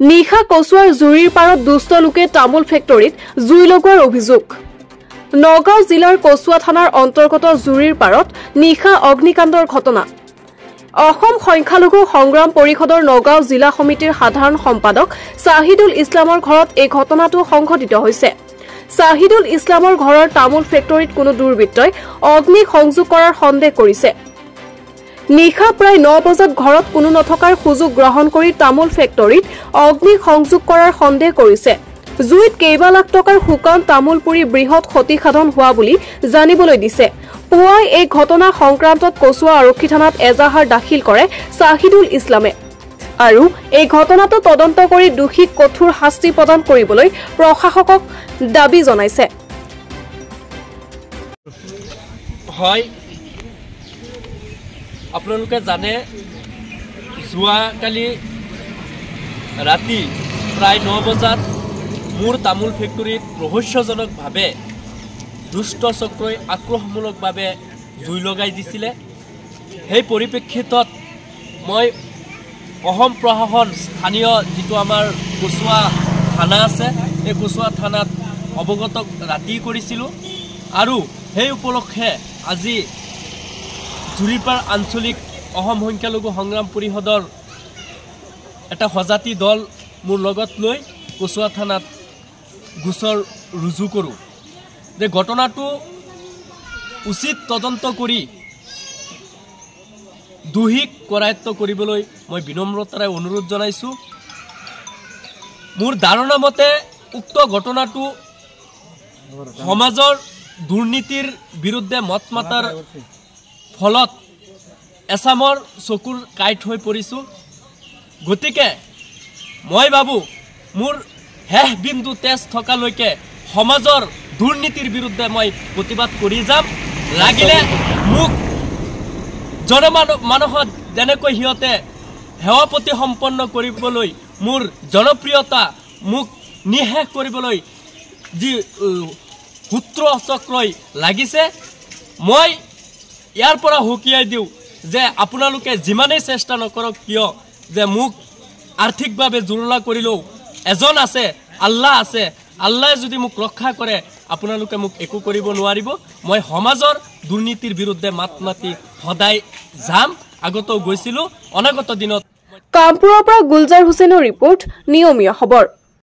নিশা কচুৱাৰ জুৰিৰ পাৰত দুষ্ট লোকে তামোল ফেক্টৰীত জুই লগোৱাৰ অভিযোগ। নগাঁও জিলাৰ কচুৱা থানাৰ অন্তৰ্গত জুৰিৰ পাৰত নিশা অগ্নিকাণ্ডৰ ঘটনা। অসম সংখ্যালঘু সংগ্ৰাম পৰিষদৰ নগাঁও জিলা সমিতিৰ সাধাৰণ সম্পাদক শ্বাহিদুল ইছলামৰ ঘৰত এই ঘটনাটো সংঘটিত হৈছে। শ্বাহিদুল ইছলামৰ ঘৰৰ তামোল ফেক্টৰীত কোনো দুৰ্বৃত্তই অগ্নি সংযোগ কৰাৰ সন্দেহ কৰিছে। নিশা প্ৰায় 9 বজাত ঘৰত কোনো নথকাৰ সুযোগ গ্ৰহণ কৰি তামোল ফেক্টৰীত অগ্নি সংযোগ কৰাৰ সন্দেহ কৰিছে। জুইত কেইবা লাখ টকাৰ শুকান তামোল পুৰি বৃহৎ ক্ষতিসাধন হোৱা বুলি জানিবলৈ দিছে। পুৱাই এই ঘটনা সংক্ৰান্তত কচুৱা আৰক্ষী থানাত এজাহাৰ দাখিল কৰে শ্বাহিদুল ইছলামে আৰু এই ঘটনাটো তদন্ত কৰি দোষীক কঠোৰ শাস্তি প্ৰদান কৰিবলৈ প্ৰশাসকক দাবী জনাইছে। হয়, আপোনালোকে জানে যোৱাকালি ৰাতি প্ৰায় 9 বজাত মোৰ তামোল ফেক্টৰীত ৰহস্যজনকভাৱে দুষ্ট চক্ৰই আক্ৰমণমূলকভাৱে জুই লগাই দিছিলে। সেই পৰিপ্ৰেক্ষিতত মই অসম প্ৰশাসন স্থানীয় যিটো আমাৰ কচুৱা থানা আছে, এই কচুৱা থানাত অৱগত ৰাতি কৰিছিলোঁ আৰু সেই উপলক্ষে আজি জুৰিপাৰ আঞ্চলিক অসম সংখ্যালঘু সংগ্ৰাম পৰিষদৰ এটা সজাতি দল মোৰ লগত লৈ কচুৱা থানাত গোচৰ ৰুজু কৰোঁ যে ঘটনাটো উচিত তদন্ত কৰি দোষীক কৰায়ত্ব কৰিবলৈ মই বিনম্ৰতাৰে অনুৰোধ জনাইছোঁ। মোৰ ধাৰণা মতে উক্ত ঘটনাটো সমাজৰ দুৰ্নীতিৰ বিৰুদ্ধে মত মাতাৰ ফলত এছামৰ চকুৰ কাইট হৈ পৰিছোঁ। গতিকে মই ভাবোঁ মোৰ শেষ বিন্দু তেজ থকালৈকে সমাজৰ দুৰ্নীতিৰ বিৰুদ্ধে মই প্ৰতিবাদ কৰি যাম। লাগিলে মোক জনমানসত যেনেকৈ সিহঁতে সেৱাপতি সম্পন্ন কৰিবলৈ মোৰ জনপ্ৰিয়তা মোক নিঃশেষ কৰিবলৈ যি সূত্ৰ চক্ৰই লাগিছে, মই ইয়াৰ পৰা হুকিয়াই দিওঁ যে আপোনালোকে যিমানেই চেষ্টা নকৰক কিয় যে মোক আৰ্থিকভাৱে জুৰুলা কৰিলেও এজন আছে, আল্লাহ আছে। আল্লাহে যদি মোক ৰক্ষা কৰে আপোনালোকে মোক একো কৰিব নোৱাৰিব। মই সমাজৰ দুৰ্নীতিৰ বিৰুদ্ধে মাত মাতি সদায় যাম, আগতেও গৈছিলোঁ, অনাগত দিনত। কামপুৰৰ পৰা গুলজাৰ হুছেইনৰ ৰিপৰ্ট, নিয়মীয়া খবৰ।